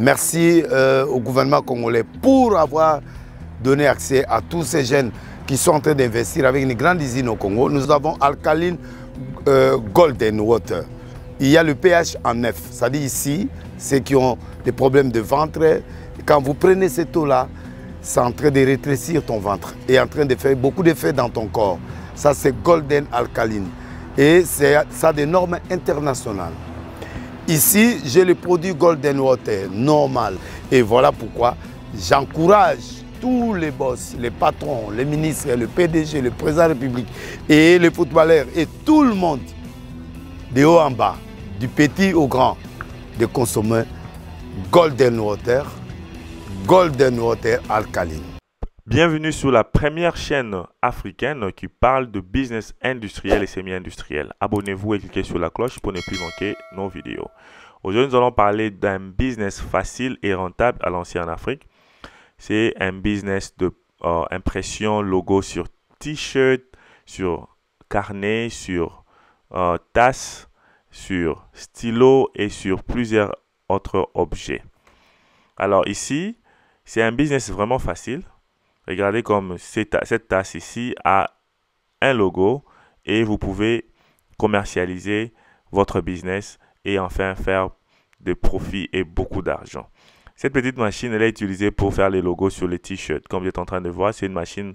Merci au gouvernement congolais pour avoir donné accès à tous ces jeunes qui sont en train d'investir avec une grande usine au Congo. Nous avons Alkaline Golden Water. Il y a le pH en F, c'est-à-dire ici, ceux qui ont des problèmes de ventre, quand vous prenez cette eau-là, c'est en train de rétrécir ton ventre et en train de faire beaucoup d'effets dans ton corps. Ça, c'est Golden Alkaline. Et ça a des normes internationales. Ici, j'ai le produit Golden Water, normal. Et voilà pourquoi j'encourage tous les boss, les patrons, les ministres, le PDG, le président de la République et les footballeurs et tout le monde, de haut en bas, du petit au grand, de consommer Golden Water Alkaline. Bienvenue sur la première chaîne africaine qui parle de business industriel et semi-industriel. Abonnez-vous et cliquez sur la cloche pour ne plus manquer nos vidéos. Aujourd'hui, nous allons parler d'un business facile et rentable à lancer en Afrique. C'est un business de impression logo sur t-shirt, sur carnet, sur tasse, sur stylo et sur plusieurs autres objets. Alors ici, c'est un business vraiment facile. Regardez comme cette tasse ici a un logo et vous pouvez commercialiser votre business et enfin faire des profits et beaucoup d'argent. Cette petite machine, elle est utilisée pour faire les logos sur les t-shirts. Comme vous êtes en train de voir, c'est une machine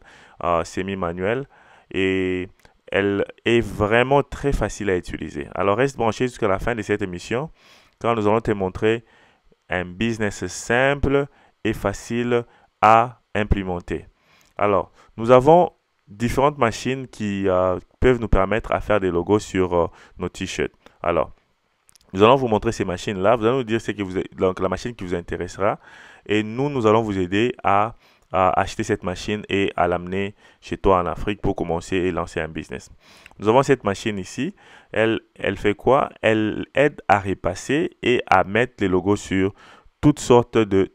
semi-manuelle et elle est vraiment très facile à utiliser. Alors reste branché jusqu'à la fin de cette émission quand nous allons te montrer un business simple et facile à implémenter. Alors, nous avons différentes machines qui peuvent nous permettre à faire des logos sur nos t-shirts. Alors, nous allons vous montrer ces machines-là. Vous allez nous dire donc, la machine qui vous intéressera. Et nous allons vous aider à acheter cette machine et à l'amener chez toi en Afrique pour commencer et lancer un business. Nous avons cette machine ici. Elle fait quoi? Elle aide à repasser et à mettre les logos sur toutes sortes de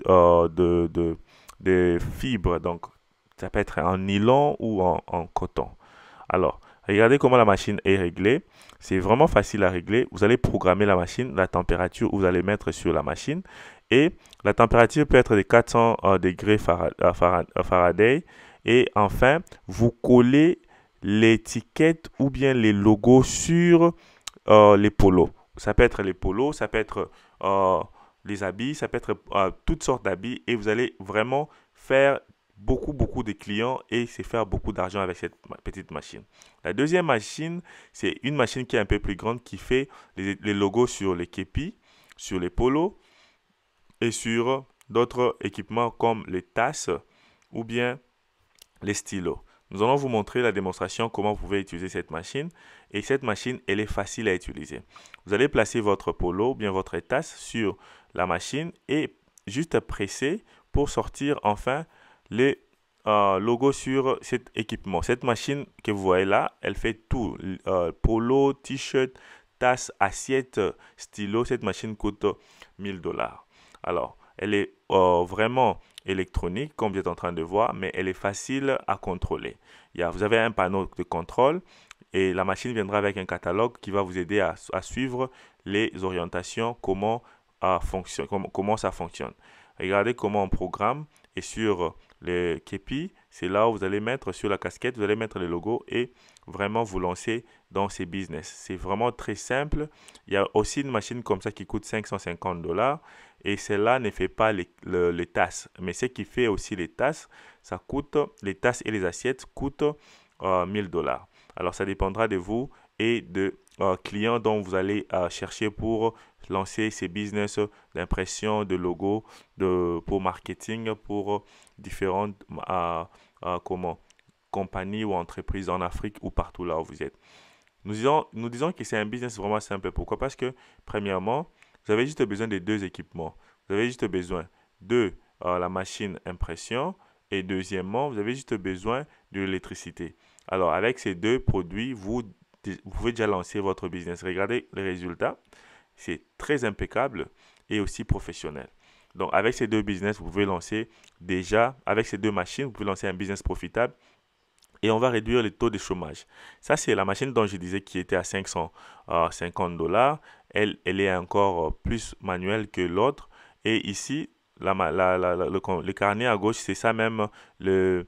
fibres. Donc, ça peut être en nylon ou en coton. Alors, regardez comment la machine est réglée. C'est vraiment facile à régler. Vous allez programmer la machine, la température que vous allez mettre sur la machine. Et la température peut être de 400 degrés Faraday. Et enfin, vous collez l'étiquette ou bien les logos sur les polos. Ça peut être les polos, ça peut être les habits, ça peut être toutes sortes d'habits. Et vous allez vraiment faire beaucoup de clients et c'est faire beaucoup d'argent avec cette petite machine. La deuxième machine, c'est une machine qui est un peu plus grande qui fait les logos sur les képis, sur les polos et sur d'autres équipements comme les tasses ou bien les stylos. Nous allons vous montrer la démonstration comment vous pouvez utiliser cette machine et cette machine, elle est facile à utiliser. Vous allez placer votre polo ou bien votre tasse sur la machine et juste presser pour sortir enfin les logos sur cet équipement. Cette machine que vous voyez là, elle fait tout. Polo, t-shirt, tasse, assiette, stylo. Cette machine coûte 1000 $. Alors, elle est vraiment électronique, comme vous êtes en train de voir, mais elle est facile à contrôler. Vous avez un panneau de contrôle et la machine viendra avec un catalogue qui va vous aider à suivre les orientations, comment ça fonctionne. Regardez comment on programme et sur les képis, c'est là où vous allez mettre sur la casquette, vous allez mettre le logo et vraiment vous lancer dans ces business. C'est vraiment très simple. Il y a aussi une machine comme ça qui coûte 550 $ et celle-là ne fait pas les tasses. Mais ce qui fait aussi les tasses, les tasses et les assiettes coûtent 1000 $. Alors ça dépendra de vous et de clients dont vous allez chercher pour lancer ces business d'impression, de logos, pour marketing, pour différentes compagnies ou entreprises en Afrique ou partout là où vous êtes. Nous disons que c'est un business vraiment simple. Pourquoi? Parce que, premièrement, vous avez juste besoin de deux équipements. Vous avez juste besoin de la machine impression et deuxièmement, vous avez juste besoin de l'électricité. Alors, avec ces deux produits, vous pouvez déjà lancer votre business. Regardez les résultats. C'est très impeccable et aussi professionnel. Donc, avec ces deux business, vous pouvez lancer déjà, avec ces deux machines, vous pouvez lancer un business profitable et on va réduire le taux de chômage. Ça, c'est la machine dont je disais qui était à 550 $. Elle est encore plus manuelle que l'autre Et ici, le carnet à gauche, c'est ça même le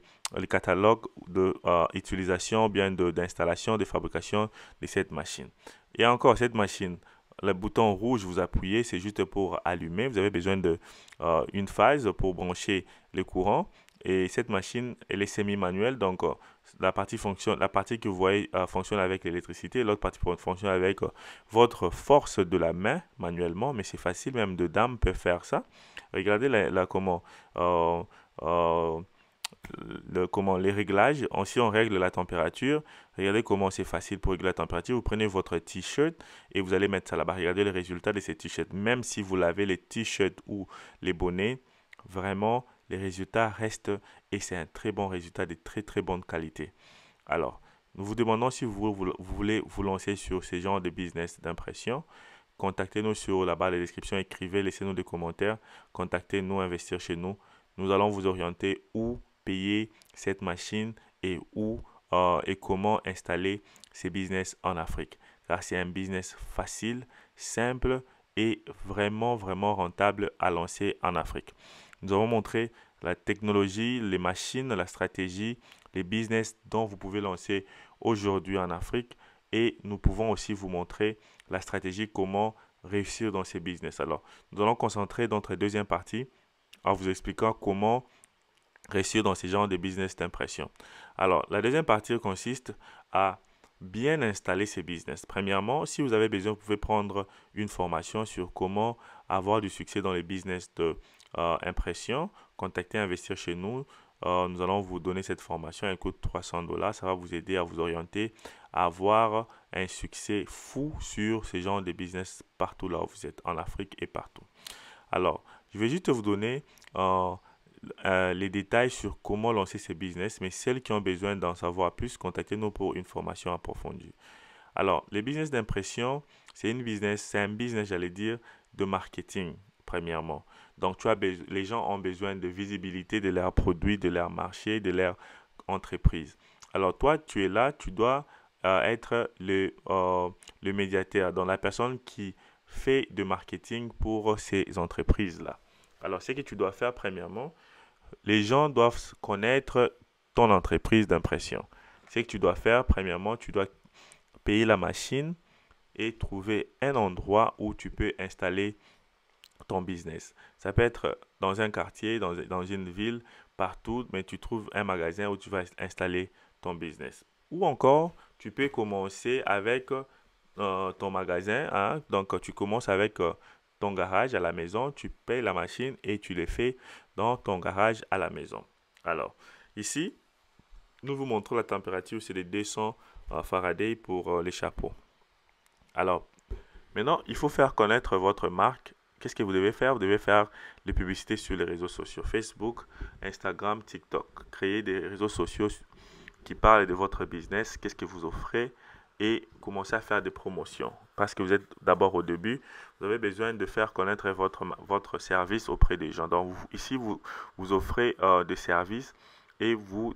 catalogue de utilisation, bien d'installation, de fabrication de cette machine. Et encore, cette machine, le bouton rouge, vous appuyez, c'est juste pour allumer. Vous avez besoin de une phase pour brancher le courant. Et cette machine, elle est semi-manuelle, donc la partie que vous voyez fonctionne avec l'électricité, l'autre partie fonctionne avec votre force de la main manuellement, mais c'est facile, même de dames peuvent faire ça. Regardez comment euh, euh, comment les réglages. Si on règle la température, regardez comment c'est facile pour régler la température. Vous prenez votre t-shirt et vous allez mettre ça là-bas. Regardez les résultats de ces t-shirts. Même si vous lavez les t-shirts ou les bonnets, vraiment, les résultats restent et c'est un très bon résultat de très très bonne qualité. Alors, nous vous demandons si vous voulez vous lancer sur ce genre de business d'impression. Contactez-nous sur la barre de description, écrivez, laissez-nous des commentaires, contactez-nous, investir chez nous. Nous allons vous orienter où payer cette machine et où et comment installer ces business en Afrique. Car c'est un business facile, simple et vraiment, vraiment rentable à lancer en Afrique. Nous avons montré la technologie, les machines, la stratégie, les business dont vous pouvez lancer aujourd'hui en Afrique et nous pouvons aussi vous montrer la stratégie, comment réussir dans ces business. Alors, nous allons concentrer dans notre deuxième partie en vous expliquant comment réussir dans ces genres de business d'impression. Alors, la deuxième partie consiste à bien installer ces business. Premièrement, si vous avez besoin, vous pouvez prendre une formation sur comment avoir du succès dans les business d'impression. Contactez Investir chez nous. Nous allons vous donner cette formation. Elle coûte $300. Ça va vous aider à vous orienter, à avoir un succès fou sur ces genres de business partout là où vous êtes, en Afrique et partout. Alors, je vais juste vous donner les détails sur comment lancer ces business, mais celles qui ont besoin d'en savoir plus, contactez-nous pour une formation approfondie. Alors, les business d'impression, c'est un business, j'allais dire, de marketing, premièrement. Donc, les gens ont besoin de visibilité de leurs produits, de leur marché, de leur entreprise. Alors, toi, tu es là, tu dois être le médiateur, donc la personne qui fait de marketing pour ces entreprises-là. Alors, ce que tu dois faire, premièrement, les gens doivent connaître ton entreprise d'impression. Ce que tu dois faire, premièrement, tu dois payer la machine et trouver un endroit où tu peux installer ton business. Ça peut être dans un quartier, dans une ville, partout, mais tu trouves un magasin où tu vas installer ton business. Ou encore, tu peux commencer avec ton magasin. Hein? Donc, tu commences avec ton garage à la maison, tu payes la machine et tu les fais dans ton garage à la maison. Alors, ici, nous vous montrons la température, c'est de 200 Faraday pour les chapeaux. Alors, maintenant, il faut faire connaître votre marque. Qu'est-ce que vous devez faire? Vous devez faire les publicités sur les réseaux sociaux, Facebook, Instagram, TikTok. Créer des réseaux sociaux qui parlent de votre business, qu'est-ce que vous offrez et commencer à faire des promotions. Parce que vous êtes d'abord au début, vous avez besoin de faire connaître votre service auprès des gens. Donc ici, vous offrez des services et vous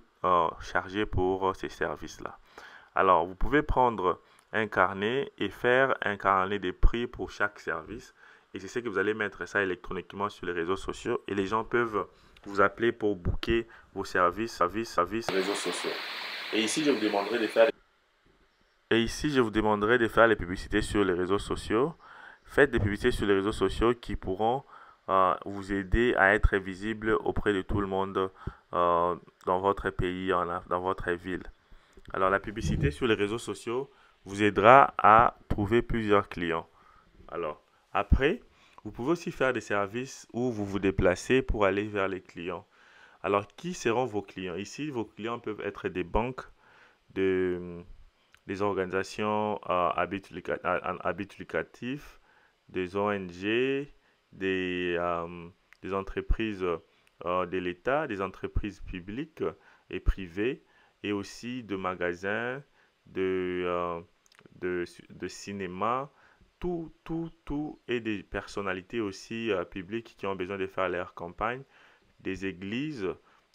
chargez pour ces services-là. Alors, vous pouvez prendre un carnet et faire un carnet des prix pour chaque service. Et c'est ce que vous allez mettre ça électroniquement sur les réseaux sociaux. Et les gens peuvent vous appeler pour booker vos services, réseaux sociaux. Et ici, je vous demanderai de faire les publicités sur les réseaux sociaux. Faites des publicités sur les réseaux sociaux qui pourront vous aider à être visible auprès de tout le monde dans votre pays, dans votre ville. Alors, la publicité sur les réseaux sociaux vous aidera à trouver plusieurs clients. Alors, après, vous pouvez aussi faire des services où vous vous déplacez pour aller vers les clients. Alors, qui seront vos clients? Ici, vos clients peuvent être des banques, des organisations à but lucratif, des ONG, des entreprises de l'État, des entreprises publiques et privées, et aussi de magasins, de cinéma, tout, et des personnalités aussi publiques qui ont besoin de faire leur campagne, des églises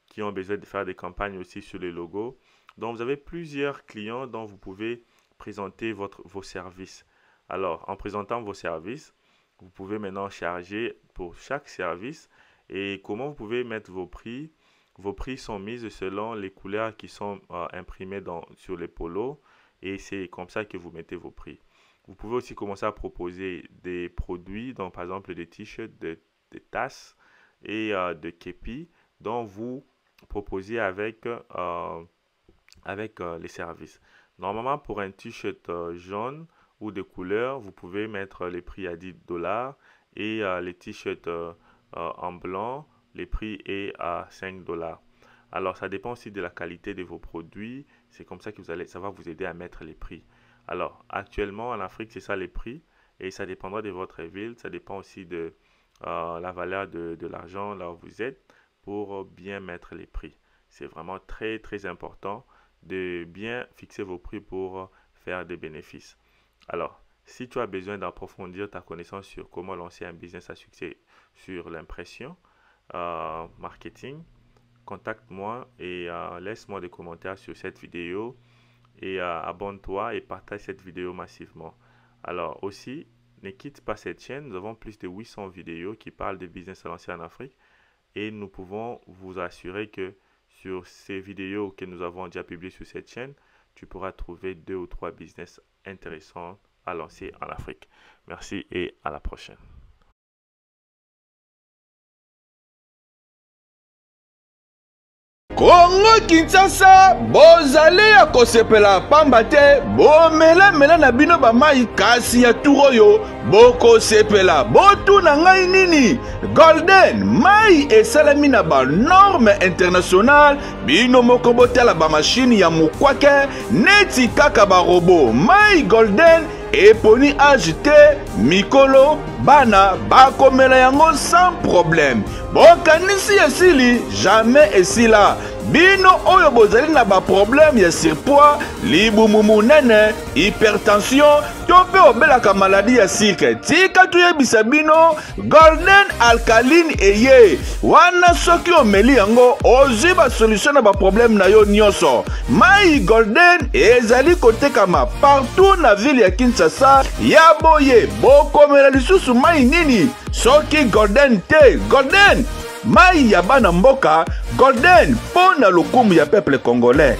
qui ont besoin de faire des campagnes aussi sur les logos. Donc, vous avez plusieurs clients dont vous pouvez présenter vos services. Alors, en présentant vos services, Vous pouvez maintenant charger pour chaque service. Et comment vous pouvez mettre vos prix? Vos prix sont mis selon les couleurs qui sont imprimées sur les polos. Et c'est comme ça que vous mettez vos prix. Vous pouvez aussi commencer à proposer des produits, donc par exemple des t-shirts, des tasses et de képis, dont vous proposez avec les services. Normalement, pour un t-shirt jaune ou de couleur, vous pouvez mettre les prix à $10 et les t-shirts en blanc, les prix est à $5. Alors, ça dépend aussi de la qualité de vos produits. C'est comme ça que ça va vous aider à mettre les prix. Alors, actuellement, en Afrique, c'est ça les prix. Et ça dépendra de votre ville. Ça dépend aussi de la valeur de l'argent là où vous êtes pour bien mettre les prix. C'est vraiment très, très important de bien fixer vos prix pour faire des bénéfices. Alors, si tu as besoin d'approfondir ta connaissance sur comment lancer un business à succès sur l'impression marketing, contacte-moi et laisse-moi des commentaires sur cette vidéo et abonne-toi et partage cette vidéo massivement. Alors aussi, ne quitte pas cette chaîne, nous avons plus de 800 vidéos qui parlent de business à lancer en Afrique et nous pouvons vous assurer que sur ces vidéos que nous avons déjà publiées sur cette chaîne, tu pourras trouver 2 ou 3 business intéressants à lancer en Afrique. Merci et à la prochaine. Congo Kinshasa bozali ya kosepela pamba te bomela na bino bamai kasi ya turoyo boko sepela botu na ngai nini Golden mai esalami na ba norme international bino moko botala ba machine ya mokwake neti kaka ba robot mai Golden eponi ajite mikolo bana bakomela yango sans problème bokanisi esili jamais esila bino oyo bozali na ba problème ya surpoids libumu munene hypertension to pe obelaka maladie ya sucre tika tuyebisa bino Golden alkaline eye wana soki omeli yango ozwi ba solution na ba problème na yo nyonso mai Golden ezali kotekama partout na ville ya Kinshasa ya boye bokomela lisusu mai nini soki Golden te Golden mai ya bana mboka Golden mpo na lokumu ya peuple congolais.